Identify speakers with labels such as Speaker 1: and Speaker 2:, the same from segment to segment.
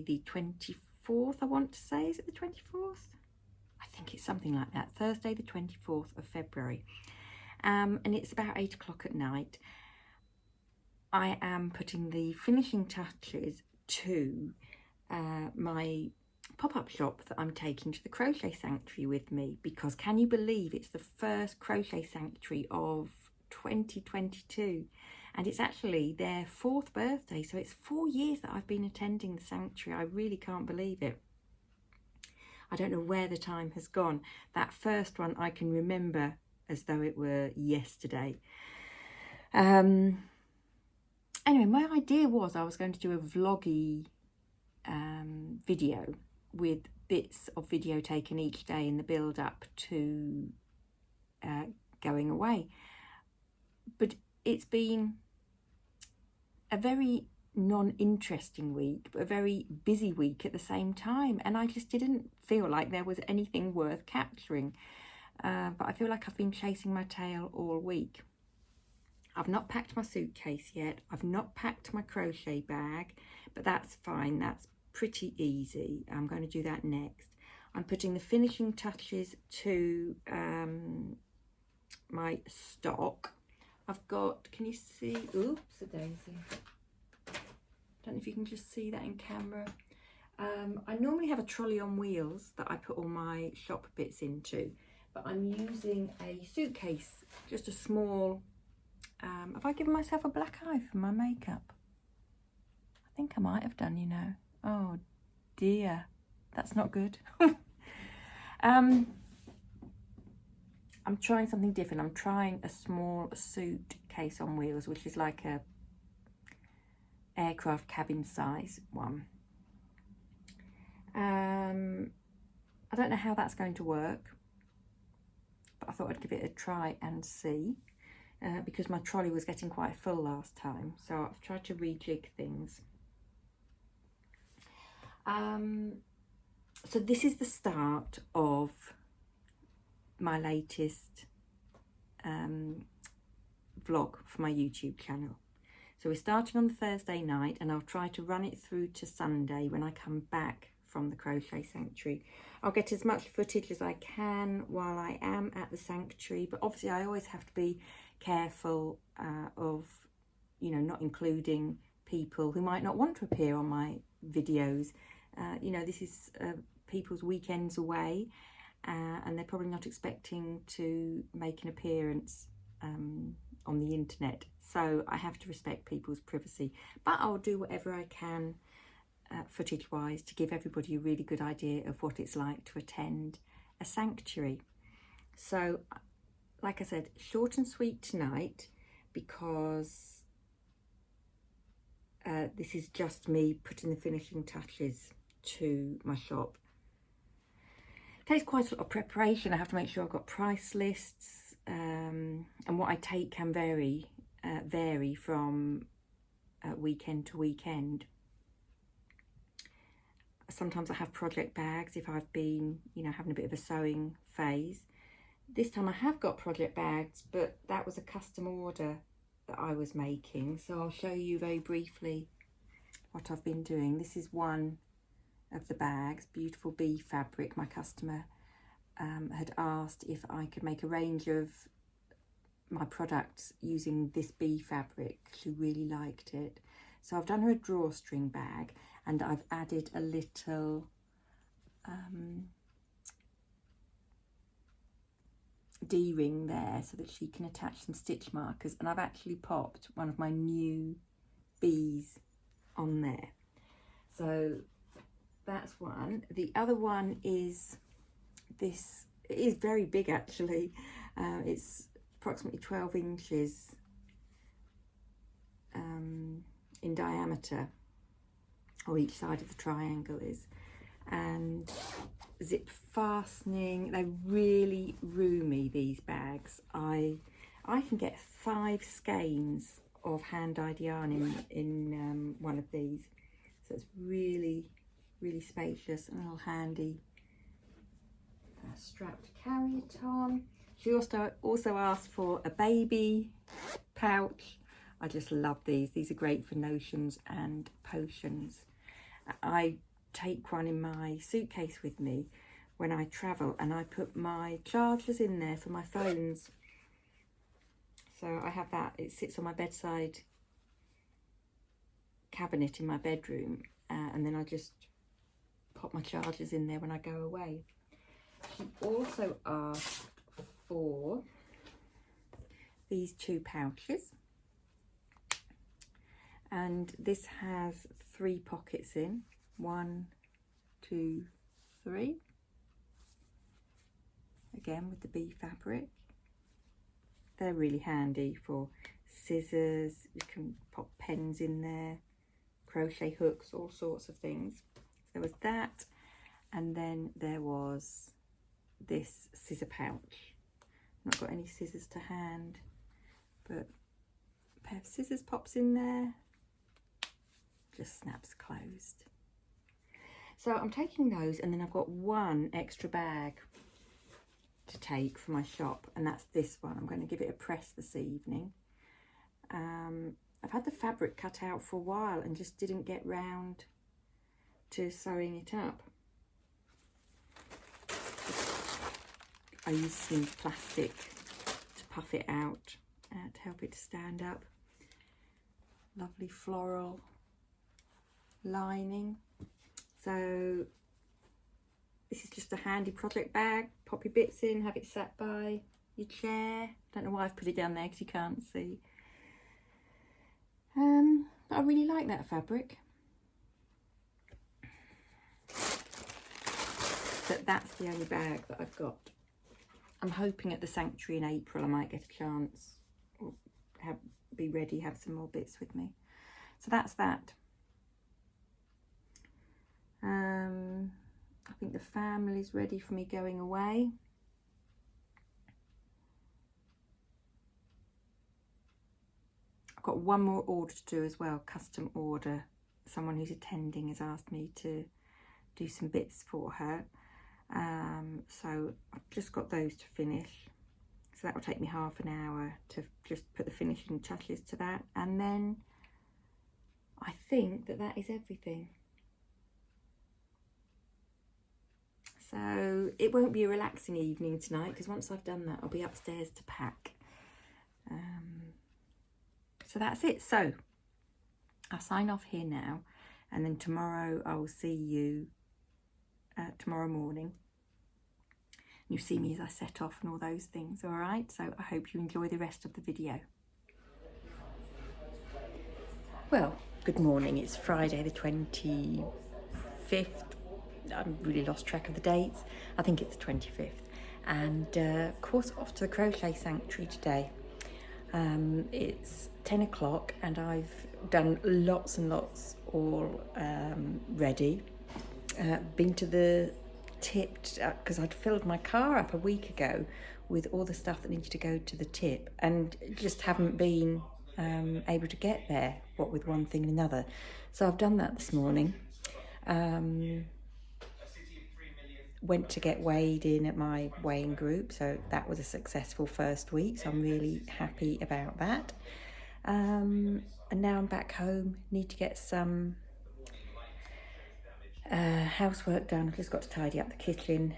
Speaker 1: the 24th, I want to say. Is it the 24th? I think it's something like that. Thursday the 24th of February. And it's about 8 o'clock at night. I am putting the finishing touches to my pop-up shop that I'm taking to the Crochet Sanctuary with me, because can you believe it's the first Crochet Sanctuary of 2022, and it's actually their 4th birthday, so it's 4 years that I've been attending the Sanctuary. I really can't believe it. I don't know where the time has gone. That first one I can remember as though it were yesterday. Anyway, my idea was I was going to do a vloggy video with bits of video taken each day in the build up to going away. But it's been a very non-interesting week, but a very busy week at the same time, and I just didn't feel like there was anything worth capturing. But I feel like I've been chasing my tail all week. I've not packed my suitcase yet. I've not packed my crochet bag, but that's fine. That's pretty easy. I'm going to do that next. I'm putting the finishing touches to my stock. I've got, can you see, oops, a daisy. Don't know if you can just see that in camera. I normally have a trolley on wheels that I put all my shop bits into, but I'm using a suitcase, just a small, have I given myself a black eye for my makeup? I think I might have done, you know. Oh dear, that's not good. I'm trying something different. I'm trying a small suitcase on wheels, which is like a aircraft cabin size one. I don't know how that's going to work, but I thought I'd give it a try and see, because my trolley was getting quite full last time, so I've tried to rejig things. So this is the start of my latest vlog for my YouTube channel. So we're starting on the Thursday night, and I'll try to run it through to Sunday when I come back from the Crochet Sanctuary. I'll get as much footage as I can while I am at the Sanctuary, but obviously I always have to be careful of, you know, not including people who might not want to appear on my videos. You know, this is people's weekends away, and they're probably not expecting to make an appearance on the internet, so I have to respect people's privacy, but I'll do whatever I can footage wise to give everybody a really good idea of what it's like to attend a sanctuary. So like I said, short and sweet tonight, because this is just me putting the finishing touches to my shop. It takes quite a lot of preparation. I have to make sure I've got price lists, and what I take can vary from weekend to weekend. Sometimes I have project bags if I've been, you know, having a bit of a sewing phase. This time I have got project bags, but that was a custom order that I was making, so I'll show you very briefly what I've been doing. This is one of the bags, beautiful bee fabric. My customer had asked if I could make a range of my products using this bee fabric. She really liked it, so I've done her a drawstring bag, and I've added a little D-ring there so that she can attach some stitch markers, and I've actually popped one of my new bees on there. So that's one. The other one is this. It is very big actually. It's approximately 12 inches in diameter, or each side of the triangle is, and zip fastening. They're really roomy, these bags. I can get 5 skeins of hand-dyed yarn in one of these, so it's really spacious and a little handy strap to carry it on. She also asked for a baby pouch. I just love these. These are great for notions and potions. I take one in my suitcase with me when I travel, and I put my chargers in there for my phones. So I have that. It sits on my bedside cabinet in my bedroom, and then I just pop my chargers in there when I go away. She also asked for these 2 pouches, and this has 3 pockets in. 1, 2, 3. Again with the bee fabric. They're really handy for scissors. You can pop pens in there, crochet hooks, all sorts of things. There was that, and then there was this scissor pouch. Not got any scissors to hand, but a pair of scissors pops in there, just snaps closed. So I'm taking those, and then I've got 1 extra bag to take for my shop, and that's this one. I'm going to give it a press this evening. I've had the fabric cut out for a while and just didn't get round to sewing it up. I used some plastic to puff it out to help it to stand up. Lovely floral lining. So this is just a handy project bag. Pop your bits in, have it sat by your chair. Don't know why I've put it down there because you can't see. But I really like that fabric. But that's the only bag that I've got. I'm hoping at the Sanctuary in April I might get a chance, or be ready, have some more bits with me. So that's that. I think the family's ready for me going away. I've got one more order to do as well, custom order. Someone who's attending has asked me to do some bits for her. So I've just got those to finish. So that will take me half an hour to just put the finishing touches to that. And then I think that is everything. So it won't be a relaxing evening tonight, because once I've done that, I'll be upstairs to pack. So that's it. So I'll sign off here now, and then tomorrow I will see you tomorrow morning. You see me as I set off and all those things, all right? So I hope you enjoy the rest of the video. Well, good morning. It's Friday the 25th. I've really lost track of the dates. I think it's the 25th. And of course, off to the Crochet Sanctuary today. It's 10 o'clock and I've done lots and lots all ready. Been to the tip, because I'd filled my car up a week ago with all the stuff that needed to go to the tip, and just haven't been able to get there, what with one thing and another. So I've done that this morning. Went to get weighed in at my weighing group, so that was a successful first week, so I'm really happy about that. And now I'm back home, need to get some housework done. I've just got to tidy up the kitchen.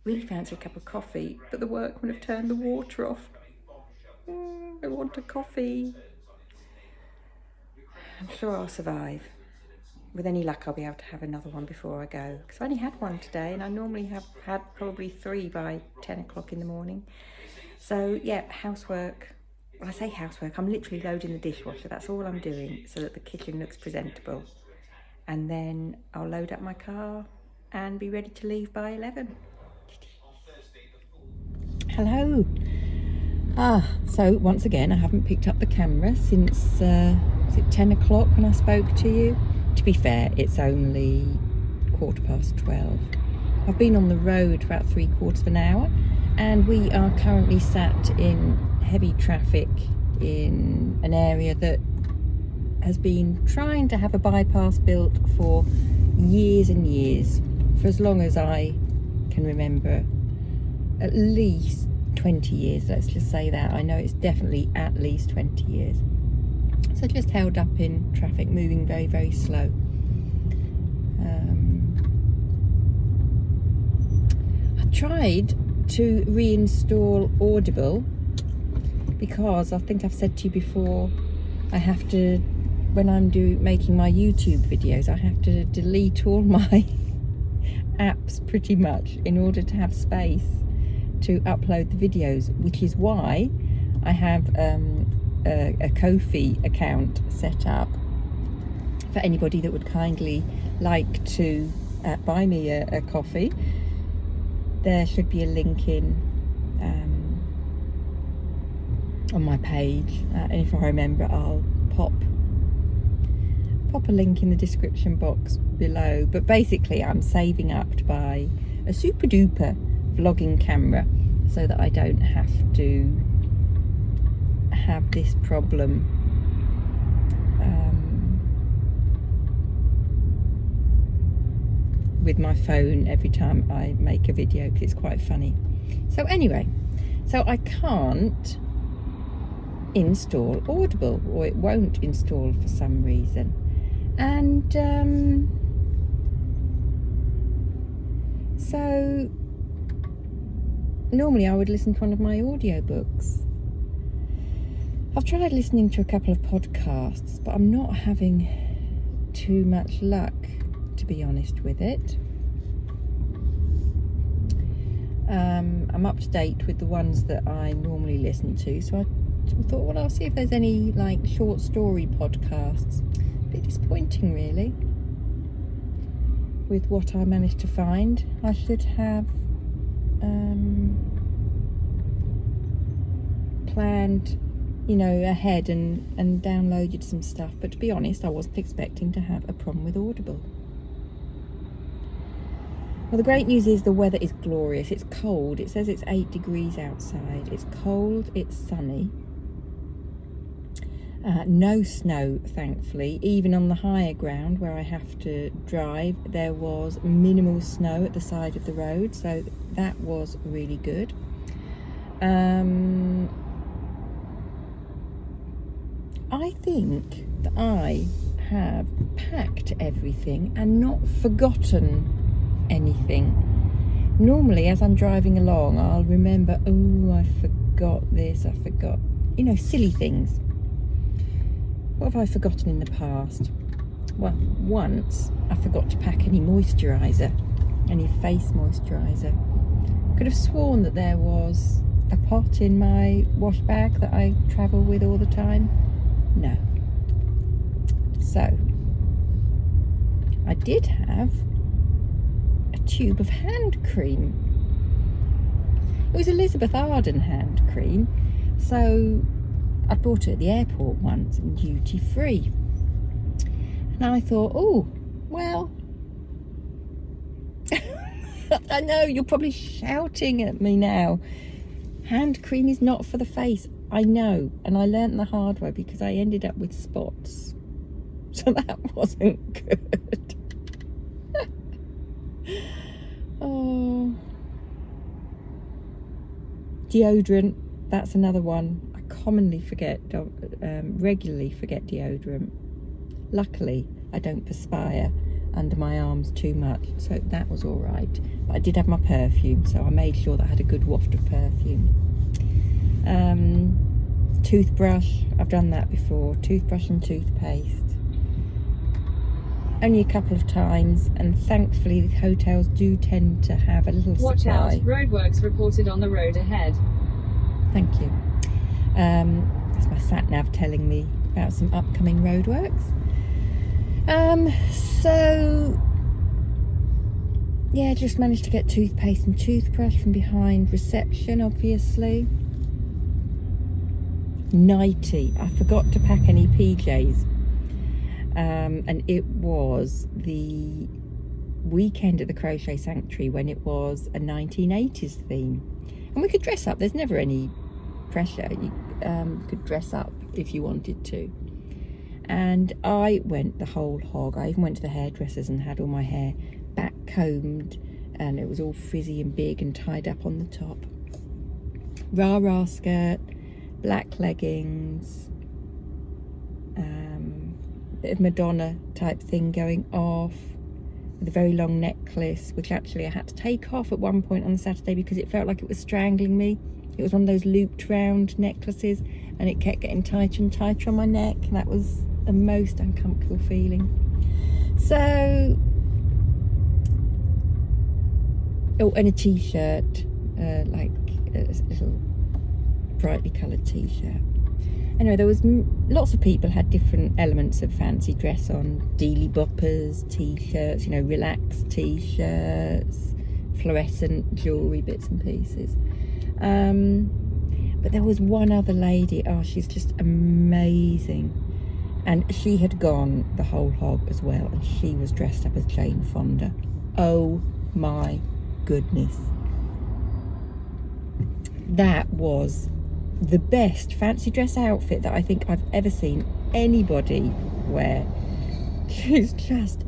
Speaker 1: Really fancy a cup of coffee, but the workmen have turned the water off. I want a coffee. I'm sure I'll survive. With any luck, I'll be able to have another one before I go, because I only had one today, and I normally have had probably 3 by 10 o'clock in the morning. So yeah, housework. When I say housework, I'm literally loading the dishwasher. That's all I'm doing, so that the kitchen looks presentable. And then I'll load up my car and be ready to leave by 11. Hello. So once again, I haven't picked up the camera since, was it 10 o'clock when I spoke to you? To be fair, it's only 12:15. I've been on the road for about 3/4 of an hour, and we are currently sat in heavy traffic in an area that has been trying to have a bypass built for years and years, for as long as I can remember. At least 20 years, let's just say that. I know it's definitely at least 20 years. So just held up in traffic, moving very, very slow. I tried to reinstall Audible because I think I've said to you before, I have to, when I'm making my YouTube videos, I have to delete all my apps pretty much in order to have space to upload the videos, which is why I have a Ko-fi account set up for anybody that would kindly like to buy me a coffee. There should be a link in on my page, and if I remember, I'll pop a link in the description box below. But basically I'm saving up to buy a Super Duper Vlogging Camera so that I don't have to have this problem with my phone every time I make a video, because it's quite funny. So anyway, so I can't install Audible, or it won't install for some reason. And so normally I would listen to one of my audiobooks. I've tried listening to a couple of podcasts, but I'm not having too much luck, to be honest with it. I'm up to date with the ones that I normally listen to, so I thought, well, I'll see if there's any like short story podcasts. A bit disappointing really with what I managed to find. I should have planned, you know, ahead and downloaded some stuff, but to be honest, I wasn't expecting to have a problem with Audible. Well, the great news is the weather is glorious. It's cold. It says it's 8 degrees outside. It's cold, it's sunny. No snow, thankfully. Even on the higher ground where I have to drive, there was minimal snow at the side of the road, so that was really good. I think that I have packed everything and not forgotten anything. Normally as I'm driving along, I'll remember, oh, I forgot this, I forgot, you know, silly things. What have I forgotten in the past? Well, once I forgot to pack any moisturiser, any face moisturiser. Could have sworn that there was a pot in my wash bag that I travel with all the time. No. So I did have a tube of hand cream. It was Elizabeth Arden hand cream, so I bought it at the airport once in duty free, and I thought, oh well, I know you're probably shouting at me now, hand cream is not for the face. I know, and I learnt the hard way because I ended up with spots, so that wasn't good. Oh, deodorant, that's another one. I commonly forget, regularly forget deodorant. Luckily I don't perspire under my arms too much, so that was all right. But I did have my perfume, so I made sure that I had a good waft of perfume. Toothbrush, I've done that before. Toothbrush and toothpaste. Only a couple of times, and thankfully the hotels do tend to have a little
Speaker 2: Watch
Speaker 1: supply.
Speaker 2: out, roadworks reported on the road ahead.
Speaker 1: Thank you. That's my sat-nav telling me about some upcoming roadworks. So yeah, just managed to get toothpaste and toothbrush from behind reception, obviously. Nightie, I forgot to pack any PJs, and it was the weekend at the Crochet Sanctuary when it was a 1980s theme, and we could dress up. There's never any pressure. You could dress up if you wanted to, and I went the whole hog. I even went to the hairdressers and had all my hair back combed, and it was all frizzy and big and tied up on the top. Rah-rah skirt, black leggings, bit of Madonna type thing going off, with a very long necklace, which actually I had to take off at one point on the Saturday because it felt like it was strangling me. It was one of those looped round necklaces, and it kept getting tighter and tighter on my neck, and that was the most uncomfortable feeling. So, oh, and a t-shirt, like a little brightly coloured t-shirt. Anyway, there was lots of people had different elements of fancy dress on. Dealy boppers, t-shirts, you know, relaxed t-shirts, fluorescent jewellery bits and pieces. But there was one other lady, oh, she's just amazing. And she had gone the whole hog as well, and she was dressed up as Jane Fonda. Oh my goodness. That was the best fancy dress outfit that I think I've ever seen anybody wear. She's just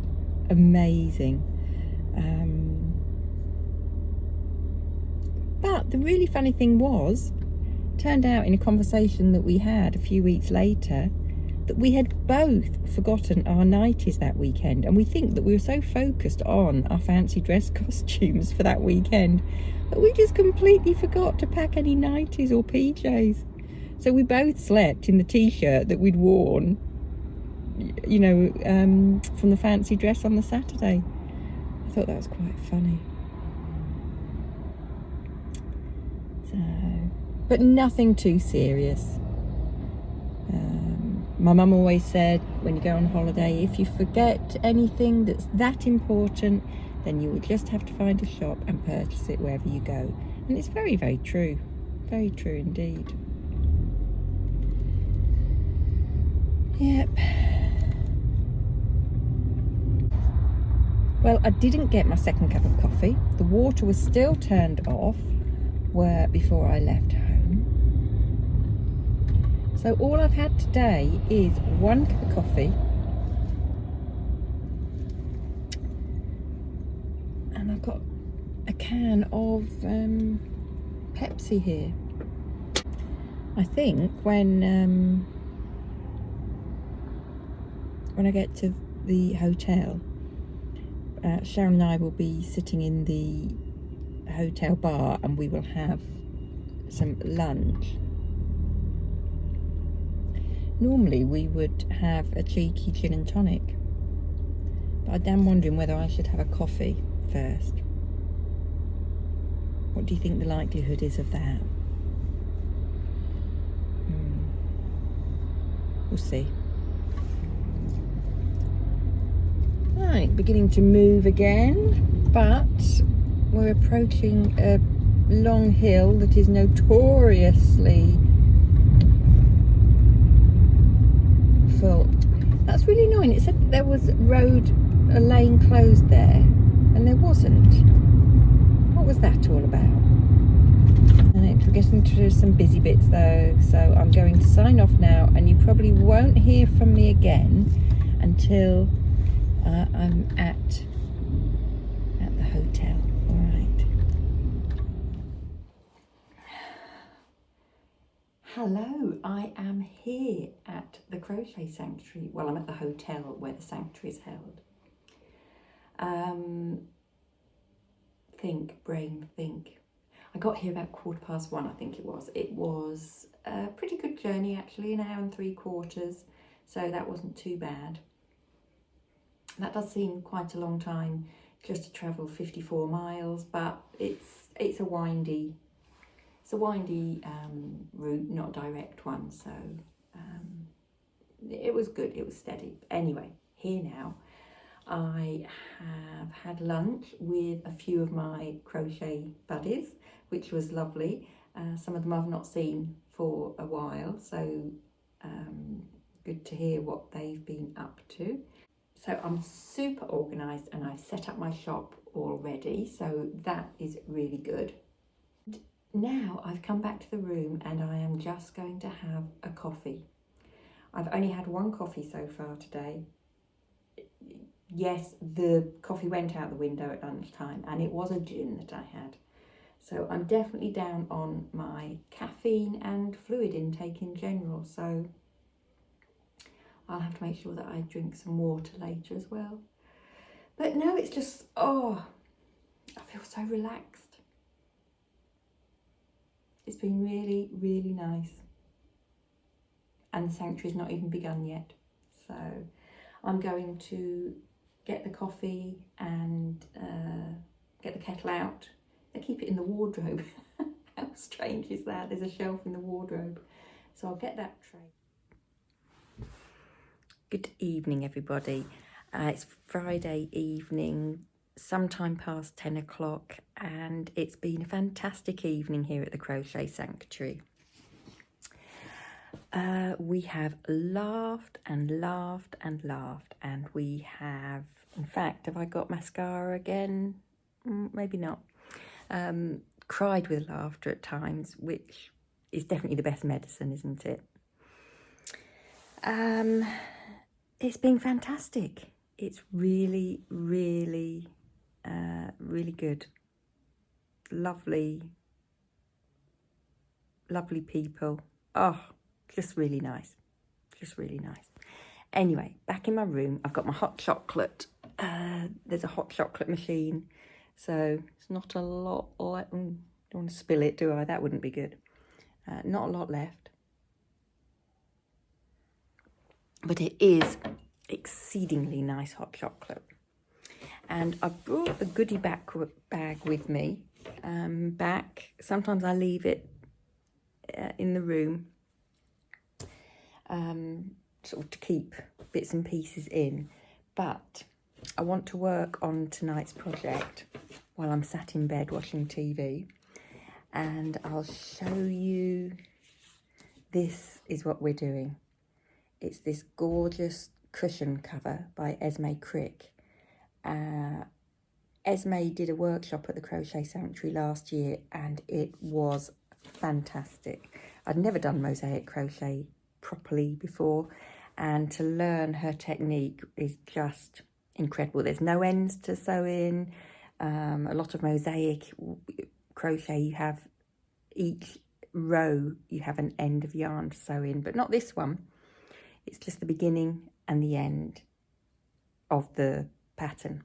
Speaker 1: amazing. But the really funny thing was, turned out in a conversation that we had a few weeks later, that we had both forgotten our nighties that weekend, and we think that we were so focused on our fancy dress costumes for that weekend that we just completely forgot to pack any nighties or PJs. So we both slept in the t-shirt that we'd worn, you know, from the fancy dress on the Saturday. I thought that was quite funny. So, but nothing too serious. My mum always said, when you go on holiday, if you forget anything that's that important, then you will just have to find a shop and purchase it wherever you go. And it's very, very true. Very true indeed. Yep. Well, I didn't get my second cup of coffee. The water was still turned off before I left home. So all I've had today is one cup of coffee, and I've got a can of Pepsi here. I think when I get to the hotel, Sharon and I will be sitting in the hotel bar, and we will have some lunch. Normally we would have a cheeky gin and tonic, but I'm wondering whether I should have a coffee first. What do you think the likelihood is of that? We'll see. Right, beginning to move again, but we're approaching a long hill that is notoriously full. That's really annoying. It said that there was a lane closed there, and there wasn't. What was that all about? Right, we're getting to some busy bits though, so I'm going to sign off now, and you probably won't hear from me again until I'm at the hotel. All right. Hello, I am here at the Crochet Sanctuary. Well, I'm at the hotel where the sanctuary is held. Think. I got here about 1:15, I think it was. It was a pretty good journey actually, 1 hour and 3/4, so that wasn't too bad. That does seem quite a long time just to travel 54 miles, but it's a windy route, not a direct one, so it was good, it was steady. Anyway, here now. I have had lunch with a few of my crochet buddies, which was lovely. Some of them I've not seen for a while, so good to hear what they've been up to. So I'm super organised, and I've set up my shop already, so that is really good. Now I've come back to the room and I am just going to have a coffee. I've only had one coffee so far today. Yes, the coffee went out the window at lunchtime, and it was a gin that I had. So I'm definitely down on my caffeine and fluid intake in general, so I'll have to make sure that I drink some water later as well. But no, it's just, oh, I feel so relaxed. It's been really, really nice. And the sanctuary's not even begun yet. So I'm going to get the coffee and get the kettle out. They keep it in the wardrobe. How strange is that? There's a shelf in the wardrobe. So I'll get that tray. Good evening, everybody. It's Friday evening, sometime past 10 o'clock, and it's been a fantastic evening here at the Crochet Sanctuary. We have laughed and laughed and laughed, and we have, in fact, have I got mascara again? Maybe not. Cried with laughter at times, which is definitely the best medicine, isn't it? It's been fantastic. It's really, really, really good. Lovely, lovely people. Oh, just really nice. Just really nice. Anyway, back in my room, I've got my hot chocolate. There's a hot chocolate machine, so it's not a lot left. Don't want to spill it, do I? That wouldn't be good. Not a lot left. But it is exceedingly nice hot chocolate. And I brought the goodie bag with me back. Sometimes I leave it in the room sort of to keep bits and pieces in. But I want to work on tonight's project while I'm sat in bed watching TV. And I'll show you, this is what we're doing. It's this gorgeous cushion cover by Esme Crick. Esme did a workshop at the Crochet Sanctuary last year and it was fantastic. I'd never done mosaic crochet properly before, and to learn her technique is just incredible. There's no ends to sew in. A lot of mosaic crochet, you have each row, you have an end of yarn to sew in, but not this one. It's just the beginning and the end of the pattern.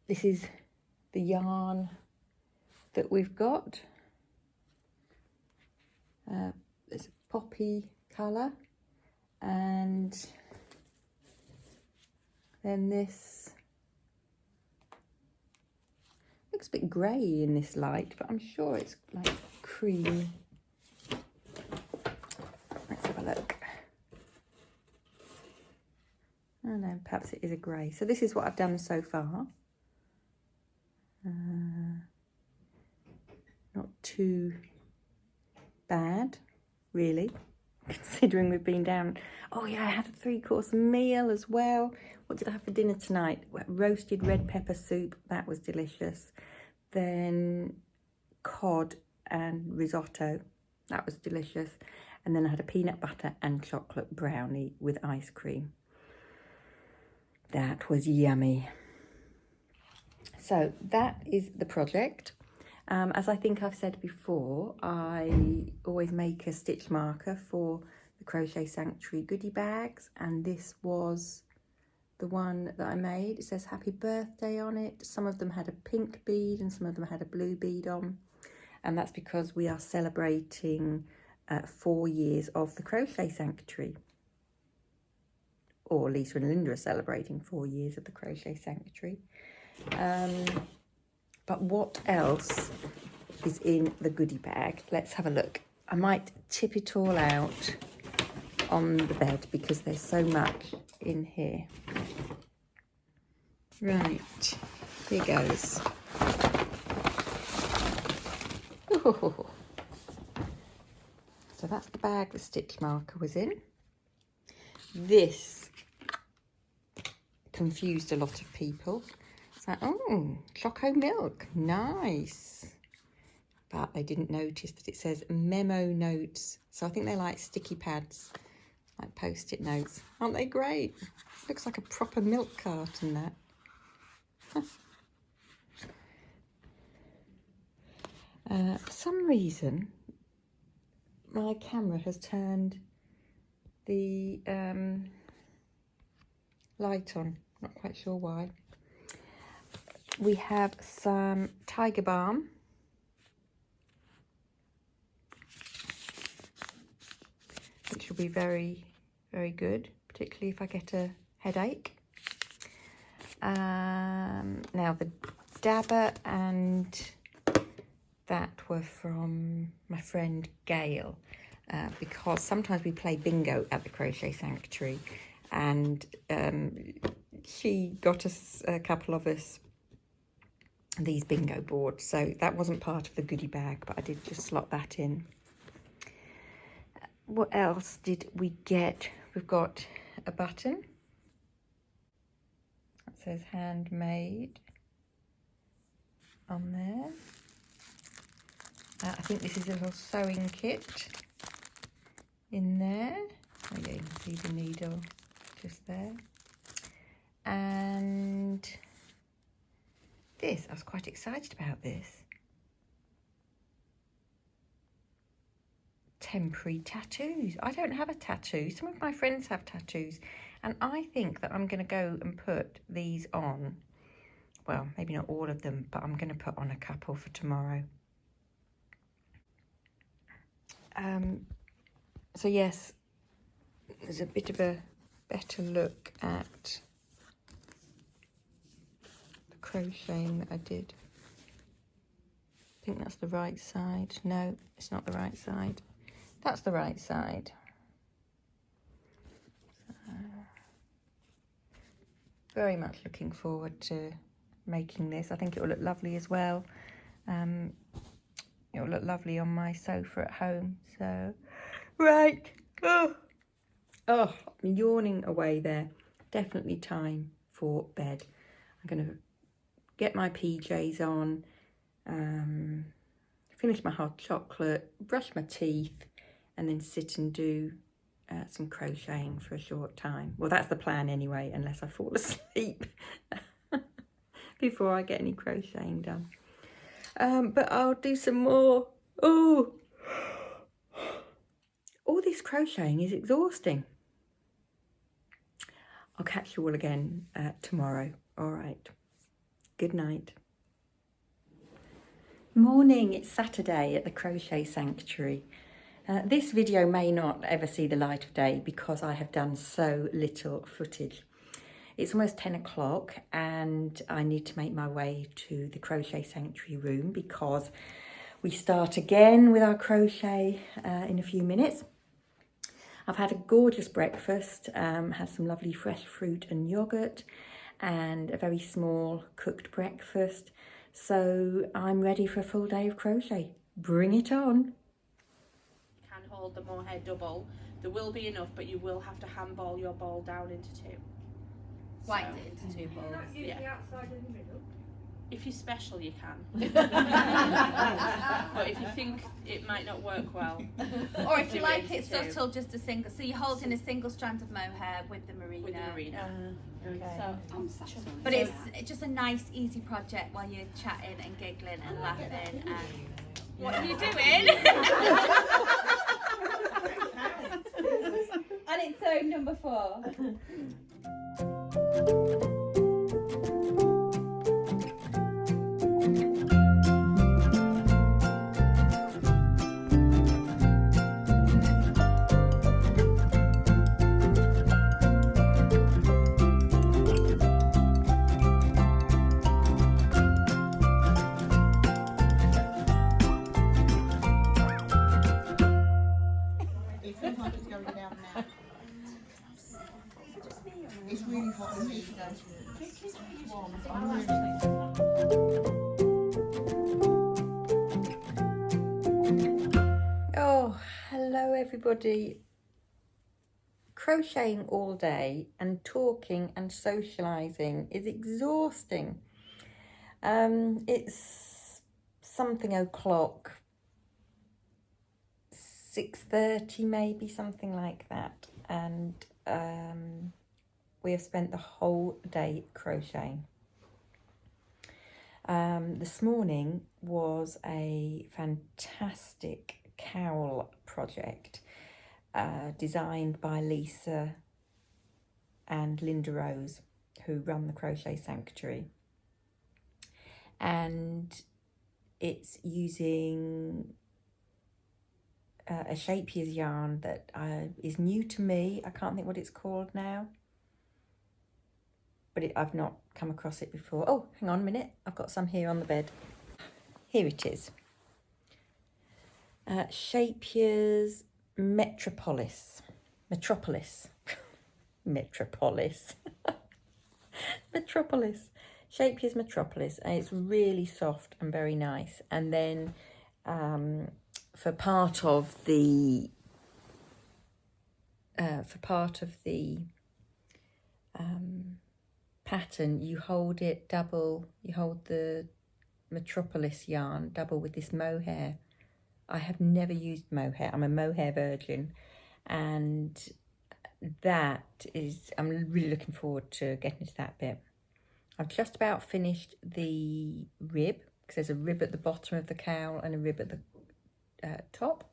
Speaker 1: This is the yarn that we've got. It's a poppy colour, and then this looks a bit grey in this light, but I'm sure it's like cream. Let's have a look. Oh no, perhaps it is a grey. So this is what I've done so far. Not too bad, really, considering we've been down. Oh yeah, I had a 3-course meal as well. What did I have for dinner tonight? Roasted red pepper soup, that was delicious. Then cod and risotto, that was delicious. And then I had a peanut butter and chocolate brownie with ice cream. That was yummy. So that is the project. As I think I've said before, I always make a stitch marker for the Crochet Sanctuary goodie bags, and this was the one that I made. It says happy birthday on it. Some of them had a pink bead and some of them had a blue bead on, and that's because we are celebrating 4 years of the Crochet Sanctuary. Or Lisa and Linda are celebrating 4 years of the Crochet Sanctuary. But what else is in the goodie bag? Let's have a look. I might tip it all out on the bed because there's so much in here. Right, here goes. Ooh. So that's the bag the stitch marker was in. This confused a lot of people. It's like, oh, choco milk, nice. But they didn't notice that it says memo notes. So I think they're like sticky pads, like post-it notes. Aren't they great? Looks like a proper milk carton, that. For some reason, my camera has turned the light on, not quite sure why. We have some tiger balm, which will be very, very good, particularly if I get a headache. Now the dabber and that were from my friend Gail, because sometimes we play bingo at the Crochet Sanctuary, and she got us, a couple of us, these bingo boards, so that wasn't part of the goodie bag, but I did just slot that in. What else did we get? We've got a button that says handmade on there. I think this is a little sewing kit in there. Oh yeah, you can see the needle just there. And this, I was quite excited about this. Temporary tattoos. I don't have a tattoo. Some of my friends have tattoos, and I think that I'm going to go and put these on. Well, maybe not all of them, but I'm going to put on a couple for tomorrow. So yes, there's a bit of a better look at the crocheting that I did. I think that's the right side. No, it's not the right side. That's the right side. Very much looking forward to making this. I think it will look lovely as well. It will look lovely on my sofa at home. So, right. Oh, I'm yawning away there. Definitely time for bed. I'm going to get my PJs on, finish my hot chocolate, brush my teeth, and then sit and do some crocheting for a short time. Well, that's the plan anyway, unless I fall asleep before I get any crocheting done. But I'll do some more. Oh, all this crocheting is exhausting. I'll catch you all again tomorrow. All right. Good night. Morning, it's Saturday at the Crochet Sanctuary. This video may not ever see the light of day because I have done so little footage. It's almost 10 o'clock and I need to make my way to the Crochet Sanctuary room because we start again with our crochet in a few minutes. I've had a gorgeous breakfast, had some lovely fresh fruit and yoghurt and a very small cooked breakfast. So I'm ready for a full day of crochet. Bring it on.
Speaker 3: Can hold the mohair double. There will be enough, but you will have to handball your ball down into two.
Speaker 4: Wind it into two balls.
Speaker 3: Yeah. The outside in the middle. If you're special, you can. But if you think it might not work well,
Speaker 4: or if you like it subtle, just a single. So you're holding a single strand of mohair with the merino.
Speaker 3: With the merino.
Speaker 1: Okay.
Speaker 3: So,
Speaker 4: but it's just a nice, easy project while you're chatting and giggling and laughing. And what are you doing? And it's zone number 4.
Speaker 5: It's really hot in here today.
Speaker 1: Oh, hello everybody. Crocheting all day and talking and socialising is exhausting. It's something o'clock, 6:30 maybe, something like that, and we have spent the whole day crocheting. This morning was a fantastic cowl project. designed by Lisa and Linda Rose, who run the Crochet Sanctuary. And it's using a Shapier's yarn that is new to me. I can't think what it's called now, but I've not come across it before. Oh, hang on a minute. I've got some here on the bed. Here it is. Shapier's Metropolis. Metropolis. Shapier's Metropolis. And it's really soft and very nice. And then for part of the pattern, you hold it double. You hold the Metropolis yarn double with this mohair. I have never used mohair. I'm a mohair virgin, and that is, I'm really looking forward to getting into that bit. I've just about finished the rib, because there's a rib at the bottom of the cowl and a rib at the top.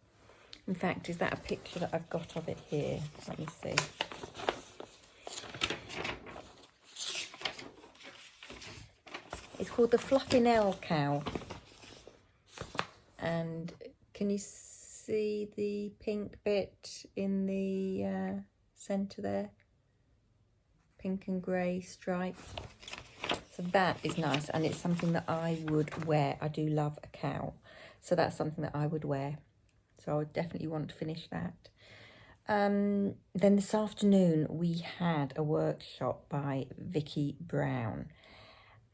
Speaker 1: In fact, is that a picture that I've got of it here? Let me see. It's called the Fluffinell cowl. And can you see the pink bit in the centre there? Pink and grey stripes. So that is nice, and it's something that I would wear. I do love a cowl, so that's something that I would wear. So I would definitely want to finish that. Then this afternoon we had a workshop by Vicky Brown,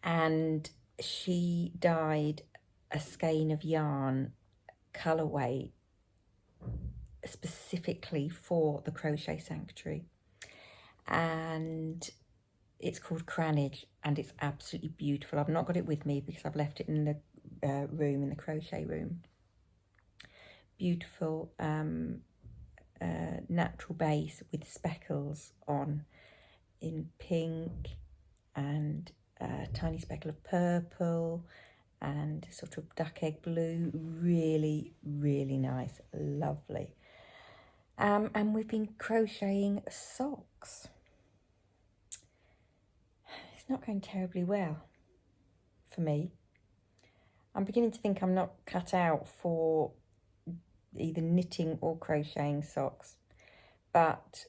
Speaker 1: and she dyed a skein of yarn colourway specifically for the Crochet Sanctuary, and it's called Cranage, and it's absolutely beautiful. I've not got it with me because I've left it in the room, in the crochet room. Beautiful natural base with speckles on in pink and a tiny speckle of purple and sort of duck egg blue. Really, really nice, lovely. And we've been crocheting socks. It's not going terribly well for me. I'm beginning to think I'm not cut out for either knitting or crocheting socks, but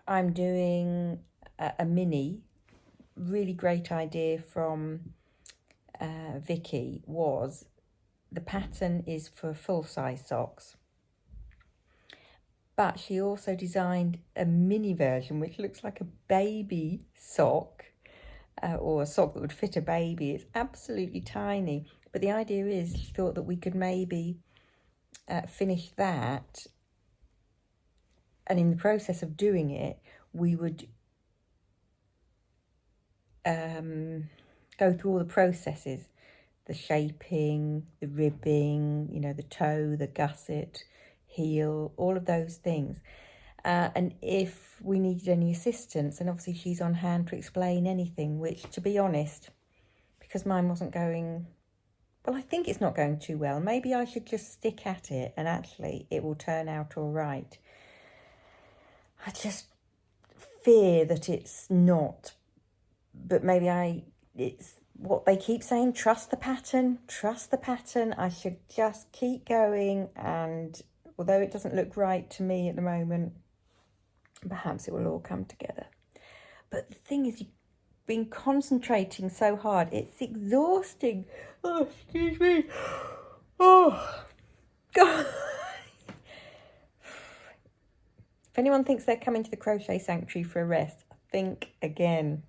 Speaker 1: I'm doing a mini. Really great idea from Vicky was the pattern is for full-size socks, but she also designed a mini version which looks like a baby sock, or a sock that would fit a baby. It's absolutely tiny, but the idea is she thought that we could maybe finish that, and in the process of doing it we would go through all the processes, the shaping, the ribbing, you know, the toe, the gusset, heel, all of those things. And if we needed any assistance, and obviously she's on hand to explain anything, which, to be honest, because mine wasn't going, well, I think it's not going too well. Maybe I should just stick at it and actually it will turn out all right. I just fear that it's not, but maybe it's what they keep saying, trust the pattern, trust the pattern. I should just keep going, and although it doesn't look right to me at the moment, perhaps it will all come together. But the thing is, you've been concentrating so hard, it's exhausting. Oh, excuse me. Oh, God. If anyone thinks they're coming to the Crochet Sanctuary for a rest, think again.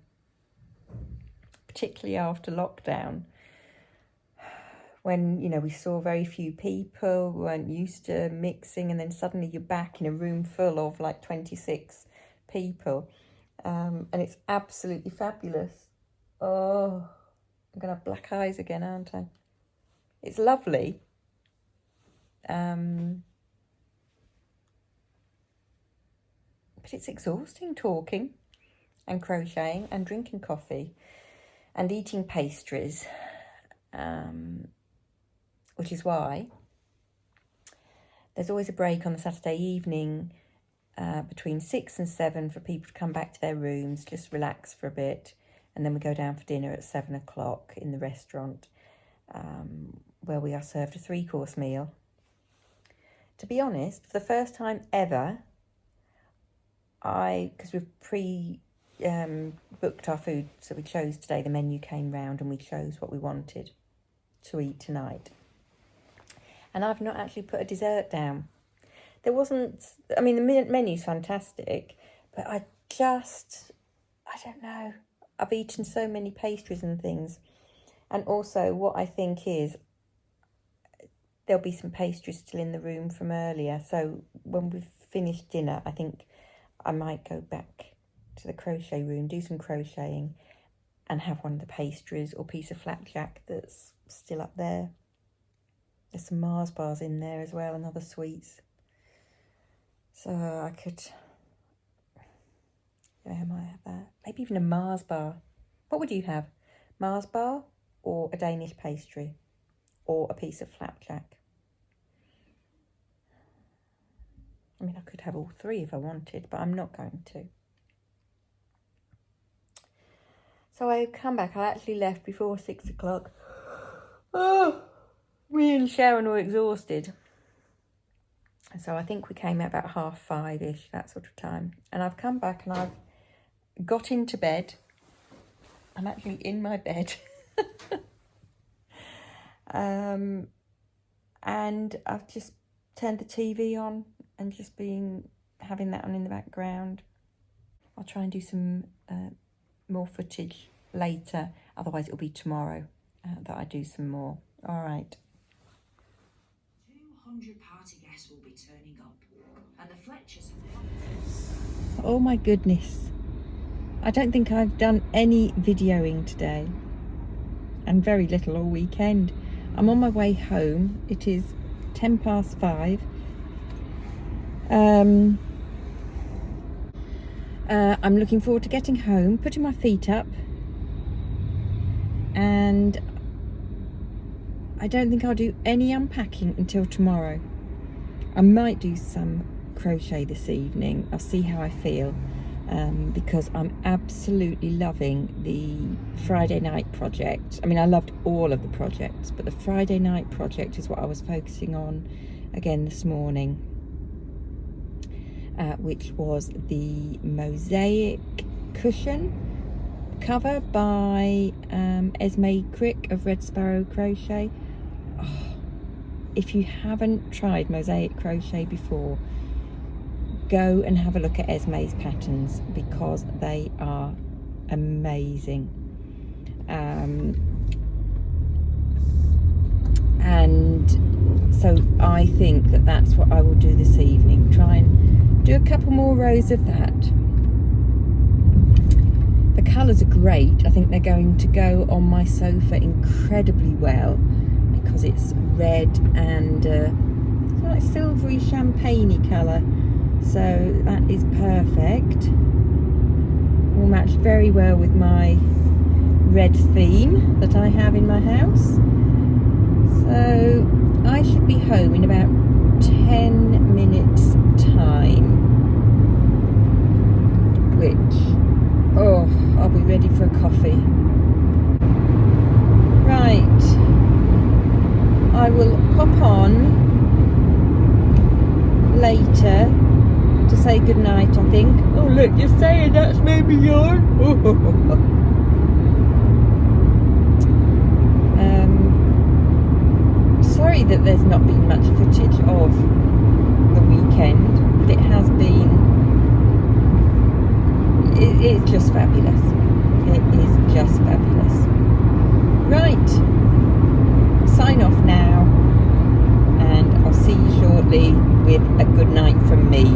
Speaker 1: Particularly after lockdown, when, you know, we saw very few people, we weren't used to mixing, and then suddenly you're back in a room full of like 26 people, and it's absolutely fabulous. Oh, I'm gonna have black eyes again, aren't I? It's lovely. But it's exhausting talking and crocheting and drinking coffee and eating pastries, which is why there's always a break on the Saturday evening between 6 and 7 for people to come back to their rooms, just relax for a bit, and then we go down for dinner at 7 o'clock in the restaurant, where we are served a 3-course meal. To be honest, for the first time ever, because we've booked our food, so we chose today, the menu came round and we chose what we wanted to eat tonight. And I've not actually put a dessert down. There wasn't, I mean, the menu's fantastic, but I don't know. I've eaten so many pastries and things. And also what I think is there'll be some pastries still in the room from earlier. So when we've finished dinner, I think I might go back to the crochet room, do some crocheting and have one of the pastries or piece of flapjack that's still up there. There's some Mars bars in there as well and other sweets. So I might have that. Maybe even a Mars bar. What would you have? Mars bar or a Danish pastry or a piece of flapjack? I mean, I could have all three if I wanted, but I'm not going to. So I come back. I actually left before 6 o'clock. Oh, me and Sharon were exhausted. So I think we came at about 5:30ish, that sort of time. And I've come back and I've got into bed. I'm actually in my bed. And I've just turned the TV on and just been having that on in the background. I'll try and do some more footage later. Otherwise it'll be tomorrow that I do some more. All right.
Speaker 6: 200 party guests will be turning up, and the Fletchers.
Speaker 1: Oh my goodness. I don't think I've done any videoing today, and very little all weekend. I'm on my way home. It is 5:10. I'm looking forward to getting home, putting my feet up, and I don't think I'll do any unpacking until tomorrow. I might do some crochet this evening. I'll see how I feel, because I'm absolutely loving the Friday night project. I mean, I loved all of the projects, but the Friday night project is what I was focusing on again this morning, which was the mosaic cushion cover by Esme Crick of Red Sparrow Crochet. Oh, if you haven't tried mosaic crochet before, go and have a look at Esme's patterns because they are amazing. And so I think that that's what I will do this evening. Try and do a couple more rows of that. The colours are great. I think they're going to go on my sofa incredibly well because it's red and it's like silvery champagne-y colour. So that is perfect. Will match very well with my red theme that I have in my house. So I should be home in about 10 minutes time, which, oh, I'll be ready for a coffee. Right, I will pop on later to say goodnight, I think. Oh look, you're saying that's maybe yours. Sorry that there's not been much footage of the weekend, but it has been, it's just fabulous. It is just fabulous. Right, sign off now, and I'll see you shortly with a good night from me.